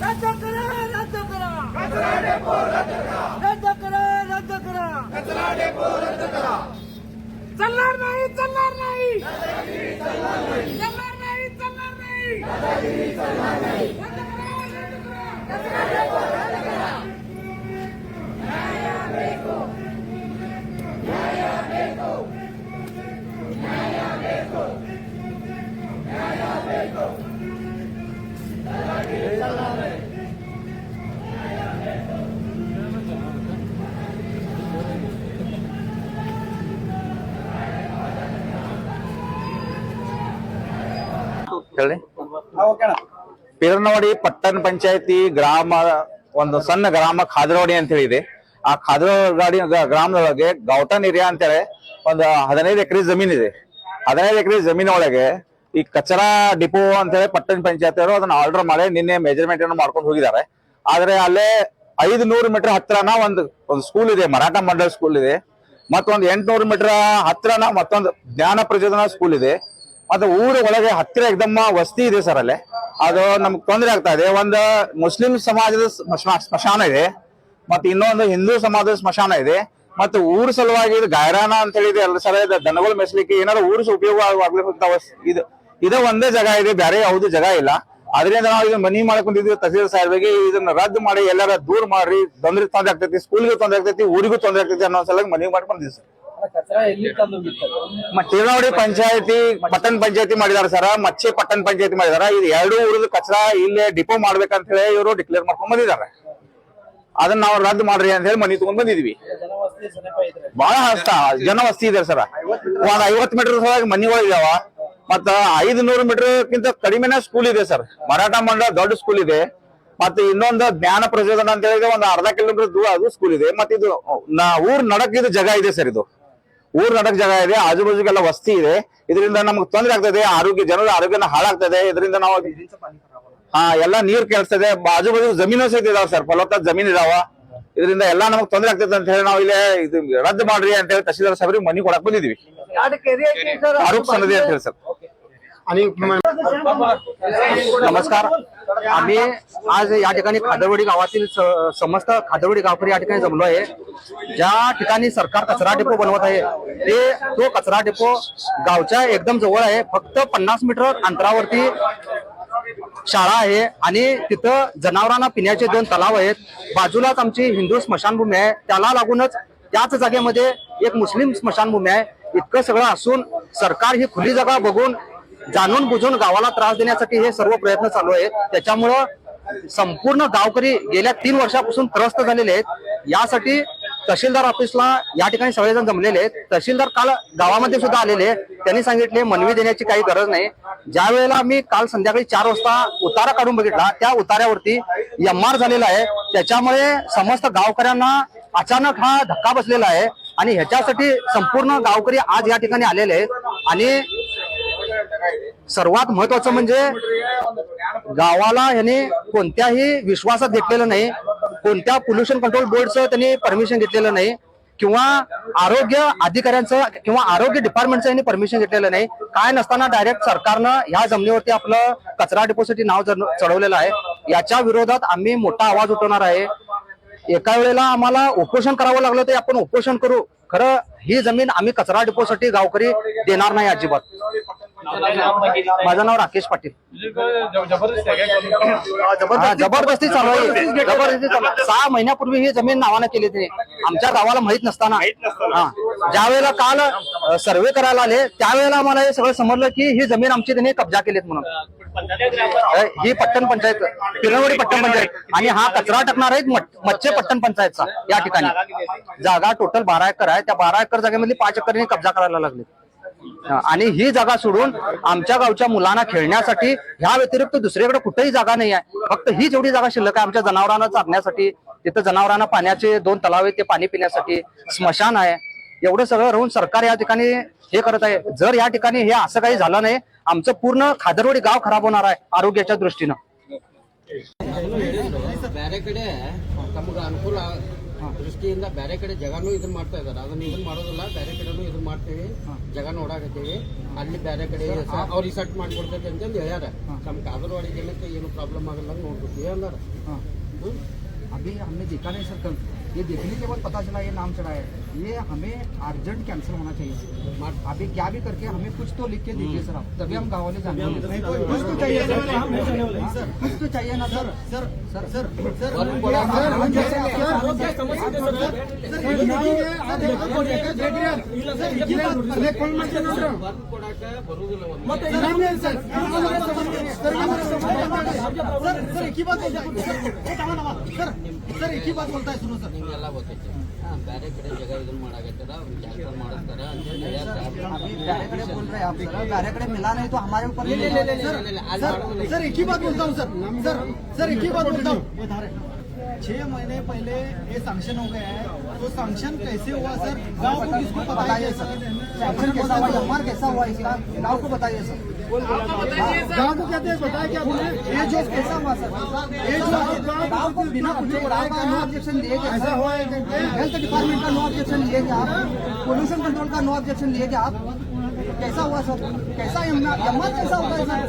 रद्द करा रद्द करा कचरा डेपो रद्द करा रद्द करा रद्द करा कचरा डेपो रद्द करा चालणार नाही चालणार नाही चालणार नाही चालणार नाही रद्द करा रद्द करा कचरा डेपो रद्द करा न्याय बेको न्याय बेको न्याय बेको न्याय बेको ಪೀರನವಾಡಿ ಪಟ್ಟಣ ಪಂಚಾಯತಿ ಗ್ರಾಮ ಒಂದು ಸಣ್ಣ ಗ್ರಾಮ ಖಾದ್ರವಾಡಿ ಅಂತ ಹೇಳಿದೆ. ಆ ಖಾದ್ರವಾಡಿ ಗ್ರಾಮದೊಳಗೆ ಗೌಟನ್ ಏರಿಯಾ ಅಂತೇಳಿ ಒಂದು 15 ಎಕರೆ ಜಮೀನ್ ಇದೆ. 15 ಎಕರೆ ಜಮೀನೊಳಗೆ ಈ ಕಚರಾ ಡಿಪೋ ಅಂತ ಹೇಳಿ ಪಟ್ಟಣ ಪಂಚಾಯತ್ ಅವರು ಅದನ್ನ ಆರ್ಡರ್ ಮಾಡಿ ನಿನ್ನೆ ಮೆಜರ್ಮೆಂಟ್ ಅನ್ನು ಮಾಡ್ಕೊಂಡು ಹೋಗಿದ್ದಾರೆ. ಆದ್ರೆ ಅಲ್ಲೇ 500 ಮೀಟರ್ ಹತ್ರನ ಒಂದು ಸ್ಕೂಲ್ ಇದೆ, ಮರಾಠ ಮಂಡಲ್ ಸ್ಕೂಲ್ ಇದೆ. ಮತ್ತೊಂದು 800 ಮೀಟರ್ ಹತ್ರನ ಮತ್ತೊಂದು ಜ್ಞಾನ ಪ್ರಚೋದನಾ ಸ್ಕೂಲ್ ಇದೆ. ಮತ್ತೆ ಊರ ಒಳಗೆ ಹತ್ತಿರ ಎಕ್ದಮ್ಮ ವಸ್ತಿ ಇದೆ ಸರ್. ಅಲ್ಲೇ ಅದು ನಮ್ಗೆ ತೊಂದರೆ ಆಗ್ತಾ ಇದೆ. ಒಂದು ಮುಸ್ಲಿಂ ಸಮಾಜದ ಸ್ಮಶಾನ ಇದೆ, ಮತ್ತೆ ಇನ್ನೊಂದು ಹಿಂದೂ ಸಮಾಜದ ಸ್ಮಶಾನ ಇದೆ. ಮತ್ತೆ ಊರ ಸಲುವಾಗಿ ಇದು ಗಾಯರಾನ ಅಂತ ಹೇಳಿದೆ ಅಲ್ಲ ಸರ್, ದನಗಳು ಮೆಸ್ಲಿಕ್ಕೆ ಏನಾದ್ರು ಊರ ಉಪಯೋಗ ಆಗ್ಲಿಕ್ಕೆ ಇದು ಒಂದೇ ಜಾಗ ಇದೆ, ಬೇರೆ ಯಾವ್ದು ಜಾಗ ಇಲ್ಲ. ಅದರಿಂದ ನಾವು ಇದನ್ನ ಮನಿ ಮಾಡ್ಕೊಂಡಿದ್ವಿ. ತಹಸೀಲ್ ಸಾಹೇಬ್ಗೆ ಇದನ್ನ ರದ್ದು ಮಾಡಿ ಎಲ್ಲಾರ ದೂರ ಮಾಡ್ರಿ, ತೊಂದ್ರೆ ಆಗ್ತೈತಿ, ಸ್ಕೂಲ್ಗೂ ತೊಂದರೆ ಆಗ್ತೈತಿ, ಊರಿಗೂ ತೊಂದರೆ ಆಗ್ತೈತಿ ಅನ್ನೋ ಸಲುವಾಗಿ ಮನವಿ ಮಾಡ್ಕೊಂಡಿದ್ವಿ ಸರ್. ತೀರ್ನವಾಡಿ ಪಂಚಾಯತಿ ಪಟ್ಟಣ ಪಂಚಾಯತಿ ಮಾಡಿದಾರೆ ಸರ್, ಮಚ್ಚೆ ಪಟ್ಟಣ ಪಂಚಾಯತಿ ಮಾಡಿದಾರ. ಇದು 2 ಊರದ ಕಚರಾ ಇಲ್ಲೇ ಡಿಪೋ ಮಾಡ್ಬೇಕಂತ ಹೇಳಿ ಇವರು ಡಿಕ್ಲೇರ್ ಮಾಡ್ಕೊಂಡ್ ಬಂದಿದ್ದಾರೆ. ಅದನ್ನ ನಾವು ರದ್ದು ಮಾಡ್ರಿ ಅಂತ ಹೇಳಿ ಮನಿ ತಗೊಂಡ್ ಬಂದಿದ್ವಿ. ಬಹಳ ಜನ ವಸ್ತಿ ಇದೆ ಸರ್. ಒಂದ್ 50 ಮೀಟರ್ ಸಲುವಾಗಿ ಮನಿಗಳು ಇದಾವ. ಮತ್ತ 500 ಮೀಟರ್ ಕಿಂತ ಕಡಿಮೆನ ಸ್ಕೂಲ್ ಇದೆ ಸರ್. ಮರಾಠ ಮಂಡಳ ದೊಡ್ಡ ಸ್ಕೂಲ್ ಇದೆ. ಮತ್ತೆ ಇನ್ನೊಂದು ಜ್ಞಾನ ಪ್ರಚೋದನ ಅಂತ ಹೇಳಿದ್ರೆ ಒಂದು ಅರ್ಧ ಕಿಲೋಮೀಟರ್ ದೂರ ಅದು ಸ್ಕೂಲ್ ಇದೆ. ಮತ್ತೆ ಇದು ಊರ್ ನಡಕ್ ಇದು ಜಾಗ ಇದೆ ಸರ್. ಇದು ಊರ್ ನಡಕ್ ಜಾಗ ಇದೆ, ಆಜು ಬಾಜುಗೆಲ್ಲ ವಸ್ತಿ ಇದೆ. ಇದರಿಂದ ನಮ್ಗೆ ತೊಂದರೆ ಆಗ್ತದೆ, ಜನರ ಆರೋಗ್ಯನ ಹಾಳಾಗ್ತದೆ. ಇದರಿಂದ ನಾವು ಎಲ್ಲ ನೀರ್ ಕೇಳಿಸ್ತದೆ. ಆಜು ಬಾಜು ಜಮೀನು ಸಹಿತ ಇದಾವ ಸರ್, ಫಲವತ್ತಾದ ಜಮೀನ್ ಇದಾವ. ಇದರಿಂದ ಎಲ್ಲಾ ನಮಗ್ ತೊಂದರೆ ಆಗ್ತದೆ ಅಂತ ಹೇಳಿ ನಾವು ಇಲ್ಲೇ ಇದು ರದ್ದು ಮಾಡ್ರಿ ಅಂತ ಹೇಳಿ ತಹಸೀಲ್ದಾರ್ ಸಾಹೇಬ್ರಿಗೆ ಮನಿ ಕೊಡಕ್ ಬಂದಿದ್ವಿ. आरोप सनदी ಅಂತ ಹೇಳಿ ಸರ್. नमस्कार. आम्ही आज या ठिकाणी खादरवाडी गावातील समस्त खादरवाडी गावकरी या ठिकाणी जमलो आहे. ज्या ठिकाणी सरकार कचरा डेपो बनवत आहे तो कचरा डेपो गावच्या एकदम जवळ आहे. फक्त 50 मीटर अंतरावरती शाळा आहे आणि तिथं जनावरांना पिण्याचे 2 तलाव आहेत. बाजूलाच आमची हिंदू स्मशानभूमी आहे, त्याला लागूनच त्याच जागेमध्ये एक मुस्लिम स्मशानभूमी आहे. इतकं सगळं असून सरकार ही खुली जागा बघून जाणून बुजून गावाला त्रास देण्यासाठी हे सर्व प्रयत्न चालू आहेत. त्याच्यामुळं संपूर्ण गावकरी गेल्या 3 वर्षापासून त्रस्त झालेले आहेत. यासाठी तहसीलदार ऑफिसला या ठिकाणी सगळेजण जमलेले आहेत. तहसीलदार काल गावामध्ये सुद्धा आलेले. त्यांनी सांगितले मनवी देण्याची काही गरज नाही. ज्या वेळेला आम्ही काल संध्याकाळी 4 वाजता उतारा काढून बघितला, त्या उतार्यावरती एमआर झालेला आहे. त्याच्यामुळे समस्त गावकऱ्यांना अचानक हा धक्का बसलेला आहे आणि ह्याच्यासाठी संपूर्ण गावकरी आज या ठिकाणी आलेले आहेत. आणि सर्वात महत्वाचं म्हणजे गावाला ह्याने कोणत्याही विश्वासात घेतलेलं नाही, कोणत्या पोल्युशन कंट्रोल बोर्डचं त्यांनी परमिशन घेतलेलं नाही, किंवा आरोग्य अधिकाऱ्यांचं किंवा आरोग्य डिपार्टमेंटचं यांनी परमिशन घेतलेलं नाही. काय नसताना डायरेक्ट सरकारनं ह्या जमिनीवरती आपलं कचरा डेपोसाठी नाव चढवलेलं आहे. याच्या विरोधात आम्ही मोठा आवाज उठवणार आहे. एका वेळेला आम्हाला उपोषण करावं लागलं तर आपण उपोषण करू, खरं ही जमीन आम्ही कचरा डेपोसाठी गावकरी देणार नाही अजिबात. माझं नाव राकेश पाटील. जबरदस्ती चालू आहे, जबरदस्ती चालू. 6 महिन्यापूर्वी ही जमीन नावानं केली तिने, आमच्या गावाला माहित नसताना. ज्या वेळेला काल सर्वे करायला आले त्यावेळेला आम्हाला हे सगळं समजलं की ही जमीन आमची त्यांनी कब्जा केलीत म्हणून. ही पट्टण पंचायत, पिरनवाडी पट्टण पंचायत, आणि हा कचरा टाकणार आहे मच्छे पट्टण पंचायतचा. या ठिकाणी जागा टोटल 12 एकर आहे. त्या 12 एकर जागेमधली 5 एकरने कब्जा करायला लागले. आणि ही जागा सोडून आमच्या गावच्या मुलांना खेळण्यासाठी ह्या व्यतिरिक्त दुसरीकडे कुठेही जागा नाही आहे. फक्त ही जेवढी जागा शिल्लक आहे आमच्या जनावरांना चारण्यासाठी, तिथं जनावरांना पाण्याचे 2 तलाव आहेत ते पाणी पिण्यासाठी, स्मशान आहे. एवढं सगळं राहून सरकार या ठिकाणी हे करत आहे. जर या ठिकाणी हे असं काही झालं नाही, आमचं पूर्ण खादरवाडी गाव खराब होणार आहे आरोग्याच्या दृष्टीनं. ದೃಷ್ಟಿಯಿಂದ ಬೇರೆ ಕಡೆ ಜಗನೂ ಇದನ್ನ ಮಾಡ್ತಾ ಇದಾರೆ. ಅದನ್ನ ಇದನ್ನ ಮಾಡೋದಿಲ್ಲ, ಬೇರೆ ಕಡೆನೂ ಇದನ್ನ ಮಾಡ್ತೇವೆ, ಜಗ ನೋಡಾಕತ್ತೀವಿ. ಅಲ್ಲಿ ಬೇರೆ ಕಡೆ ಅವ್ರಿಗೆ ಸೆಟ್ ಮಾಡ್ಕೊಡ್ತೈತೆ ಅಂತಂದು ಹೇಳ್ಯಾರ. ನಮ್ಮ ಕಾದರವಾಡಿ ಜನಕ್ಕೆ ಏನು ಪ್ರಾಬ್ಲಮ್ ಆಗಲ್ಲ ನೋಡ್ಕೊತೀವಿ ಅಂದಾರ. अभी हमने देखा नहीं सर कल, ये देखने के बाद पता चला ये नाम चढ़ा है, ये हमें अर्जेंट कैंसिल होना चाहिए। अभी क्या भी करके हमें कुछ तो लिख के दीजिए सर, आप तभी हम गाँव वाले जाएंगे। कुछ तो चाहिए सर, कुछ तो चाहिए ना sir. Sir sir sir sir ಕೊಡಾಕ ಬರುವುದಿಲ್ಲ. सर एक ही बात बोलता है, सुनो सर, ನಿಮ್ಗೆಲ್ಲ ಗೊತ್ತೈತೆ. ಬೇರೆ ಕಡೆ ಜಗ ಇದನ್ನ ಮಾಡಾಕತ್ತಾರ, ಅವ್ರು ಕ್ಯಾನ್ಸಲ್ ಮಾಡಿಸ್ತಾರ ಅಂತ ಹೇಳಿ ಹೇಳ್ಯಾರ. अभी बैरेकड़े बोल रहे हैं आप सर, बैरेकड़े मिला नहीं तो हमारे ऊपर ಅಲ್ಲಿ ಮಾಡೋದಿಲ್ಲ. सर एक ही बात बोलता हूँ सर, सर एक ही बात बोलता हूँ। 6 महीने पहले ये सैंक्शन हो गया है, तो सैंक्शन कैसे हुआ सर, गाँव को किसको बताइए सर, सैंक्शन कैसा हुआ, एमआर कैसा हुआ इसका, गाँव को बताइए सर। गाँव को कहते हैं बताया क्या बोले, ये जो कैसा हुआ सर, ये जो गाँव को बिना पूछे का नो ऑब्जेक्शन लिए गए, हेल्थ डिपार्टमेंट का नो ऑब्जेक्शन लिए गए आप, पोल्यूशन कंट्रोल का नो ऑब्जेक्शन लिए गए आप, कैसा हुआ सर, कैसा एमआर कैसा होगा सर।